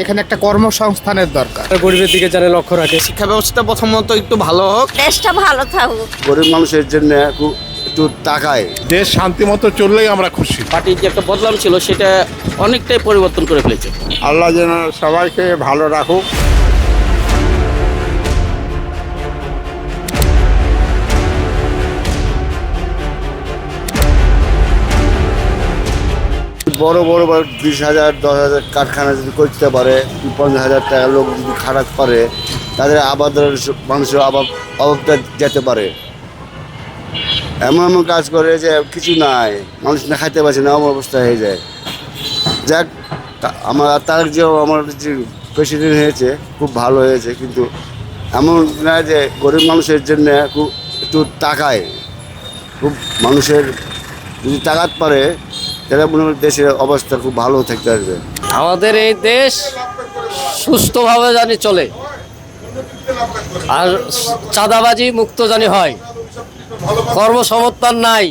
এখানে একটা কর্মসংস্থানের দরকার। গরিবের দিকে যেন লক্ষ্য রাখে। শিক্ষা ব্যবস্থা প্রথমত একটু ভালো হোক, দেশটা ভালো থাকুক। গরিব মানুষের জন্য একটু তাকায়। দেশ শান্তি মতো চললেই আমরা খুশি। পার্টির যে একটা বদলাম ছিল সেটা অনেকটাই পরিবর্তন করে ফেলেছে। আল্লাহ যেন সবাইকে ভালো রাখুক। বড় বড় 20,000 10,000 কারখানা যদি করতে পারে, 50,000 টাকা লোক যদি খারাপ পারে, তাদের আবাদের মানুষের অভাবটা যেতে পারে। এমন এমন কাজ করে যে কিছু নাই, মানুষ না খাইতে পারছে না, এমন অবস্থা হয়ে যায়। যাক, তার যে আমার যে প্রেসিডেন্ট হয়েছে খুব ভালো হয়েছে, কিন্তু এমন না যে গরিব মানুষের জন্য একটু তাকায়। খুব মানুষের যদি তাকাতে পারে তাহলে মনে হয় দেশের অবস্থা খুব ভালো থাকতে আসবে। আমাদের এই দেশ সুস্থভাবে জানি চলে, আর চাঁদাবাজি মুক্ত জানি হয়, কর্মসমর্থন নাই।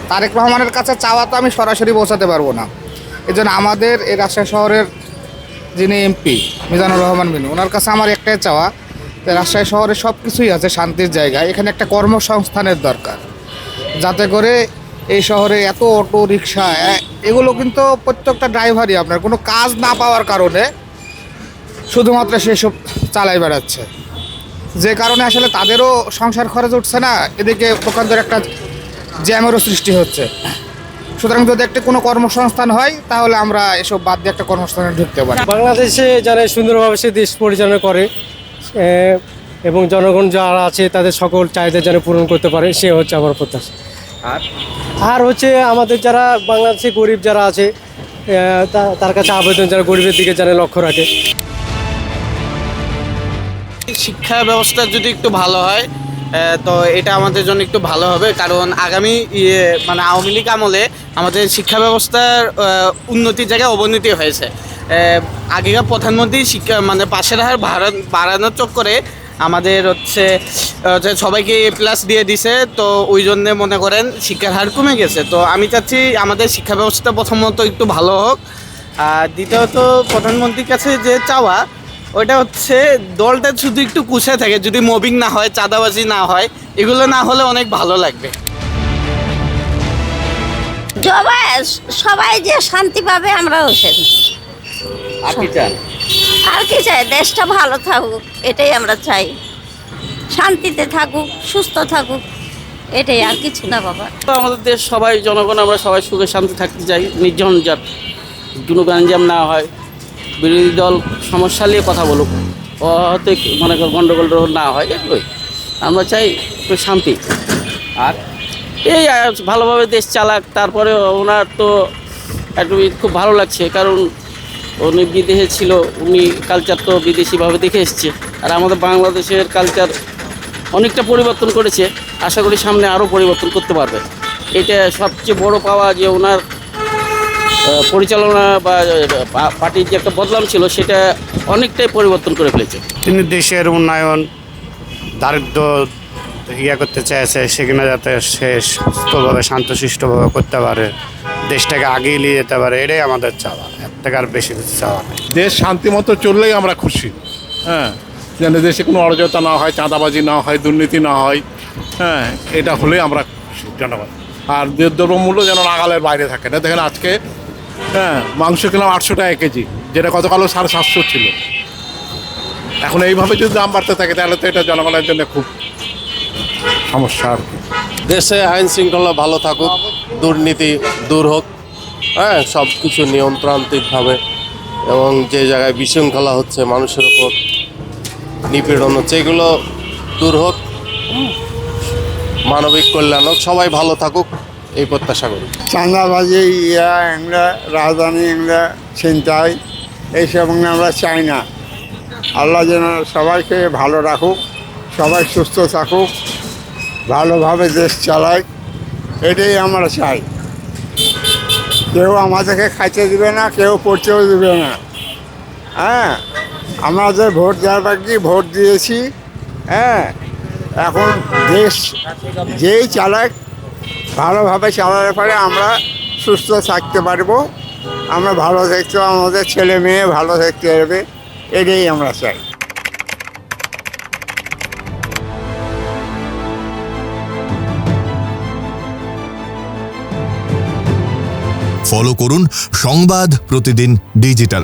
তারেক রহমানের কাছে চাওয়া তো আমি সরাসরি পৌঁছাতে পারবো না। এই জন্য আমাদের এই রাজশাহী শহরের যিনি এমপি মিজানুর রহমান মিনু, ওনার কাছে আমার একটাই চাওয়া যে রাজশাহী শহরে সব কিছুই আছে শান্তির জায়গায়, এখানে একটা কর্মসংস্থানের দরকার, যাতে করে এই শহরে এত অটো রিক্সা এগুলো কিন্তু প্রত্যেকটা ড্রাইভারই আপনার কোনো কাজ না পাওয়ার কারণে শুধুমাত্র সেসব চালাই বেড়াচ্ছে, যে কারণে আসলে তাদেরও সংসার খরচ উঠছে না, এদিকে দোকানদার একটা জ্যামেরও সৃষ্টি হচ্ছে। সুতরাং যদি একটা কোনো কর্মসংস্থান হয় তাহলে আমরা এসব বাদ দিয়ে একটা কর্মসংস্থানে ঢুকতে পারি। বাংলাদেশে যারা সুন্দরভাবে সে দেশ পরিচালনা করে এবং জনগণ যারা আছে তাদের সকল চাহিদা যেন পূরণ করতে পারে, সে হচ্ছে আমার প্রত্যাশা। আর হচ্ছে আমাদের যারা বাংলাদেশে গরিব যারা আছে তার কাছে আবেদন, যারা গরিবের দিকে যেন লক্ষ্য রাখে। শিক্ষা ব্যবস্থা যদি একটু ভালো হয় তো এটা আমাদের জন্য একটু ভালো হবে, কারণ আগামী মানে আওয়ামী লীগ আমলে আমাদের শিক্ষা ব্যবস্থার উন্নতির জায়গায় অবনতি হয়েছে। আগেকার প্রধানমন্ত্রী শিক্ষা মানে পাশের হার বাড়ানোর চক্করে আমাদের হচ্ছে সবাইকে A+ দিয়ে দিছে, তো ওই জন্যে মনে করেন শিক্ষার হার কমে গেছে। তো আমি চাচ্ছি আমাদের শিক্ষা ব্যবস্থা প্রথমত একটু ভালো হোক, আর দ্বিতীয়ত প্রধানমন্ত্রীর কাছে যে চাওয়া ওইটা হচ্ছে দলটা শুধু একটু কুশে থাকে, যদি মবিং না হয়, চাঁদাবাজি না হয়, এগুলো না হলে অনেক ভালো লাগবে। সবাই যে শান্তি পাবে আমরাও সেটা। আর কি চান? আর কি চাই, দেশটা ভালো থাকুক, এটাই আমরা চাই। শান্তিতে থাকুক, সুস্থ থাকুক, এটাই, আর কিছু না বাবা। তো আমাদের দেশ সবাই জনগণ আমরা সবাই সুখে শান্তি থাকতে চাই, নির্জন যাত কোনো গ্যাঞ্জাম না হয়, বিরোধী দল সমস্যা নিয়ে কথা বলুক, হয়তো মনে কর গণ্ডগোল না হয়, এগুলোই আমরা চাই, একটু শান্তি। আর এই ভালোভাবে দেশ চালাক। তারপরে ওনার তো একটু খুব ভালো লাগছে, কারণ উনি বিদেশে ছিল, উনি কালচার তো বিদেশিভাবে দেখে এসছে, আর আমাদের বাংলাদেশের কালচার অনেকটা পরিবর্তন করেছে। আশা করি সামনে আরও পরিবর্তন করতে পারবে। এটা সবচেয়ে বড় পাওয়া যে ওনার পরিচালনা বা পার্টির যে একটা বদলাম ছিল সেটা অনেকটাই পরিবর্তন করে ফেলেছে। তিনি দেশের উন্নয়ন, দারিদ্র করতে চেয়েছে, সেখানে যাতে সে সুস্থভাবে শান্তশিষ্টভাবে করতে পারে, দেশটাকে আগিয়ে নিয়ে যেতে পারে, এটাই আমাদের চাওয়া। এর থেকে আর বেশি কিছু চাওয়া নেই। দেশ শান্তি মতো চললেই আমরা খুশি। হ্যাঁ, যেন দেশে কোনো অরাজকতা না হয়, চাঁদাবাজি না হয়, দুর্নীতি না হয়। হ্যাঁ, এটা হলেই আমরা খুশি জনগণ। আর দ্রব্যমূল্য যেন নাগালের বাইরে থাকে না। দেখেন আজকে মাংস কিনলাম 800 টাকা কেজি, যেটা গতকালও 750 ছিল। এখন এইভাবে যদি দাম বাড়তে থাকে তাহলে তো এটা জনগণের জন্য খুব সমস্যা। আর কি দেশে আইন শৃঙ্খলা ভালো থাকুক, দুর্নীতি দূর হোক, সব কিছু নিয়মতান্ত্রিকভাবে, এবং যে জায়গায় বিশৃঙ্খলা হচ্ছে, মানুষের উপর নিপীড়ন হচ্ছে, এগুলো দূর হোক, মানবিক কল্যাণ হোক, সবাই ভালো থাকুক, এই প্রত্যাশা করি। চাঁদাবাজি এগুলো রাজধানী এগুলো ছিনতাই এইসব আমরা চাই না। আল্লাহ যেন সবাইকে ভালো রাখুক, সবাই সুস্থ থাকুক, ভালোভাবে দেশ চালায়, এটাই আমরা চাই। কেউ আমাদেরকে খাইতে দিবে না, কেউ পড়তেও দিবে না। আমাদের ভোট দেওয়ার বাকি ভোট দিয়েছি। এখন দেশ যেই চালায় ভালোভাবে চালালে পরে আমরা সুস্থ থাকতে পারবো। আমরা ভালো থাকতে, আমাদের ছেলে মেয়ে ভালো থাকতে হবে, এটাই আমরা চাই। ফলো করুন সংবাদ প্রতিদিন ডিজিটাল।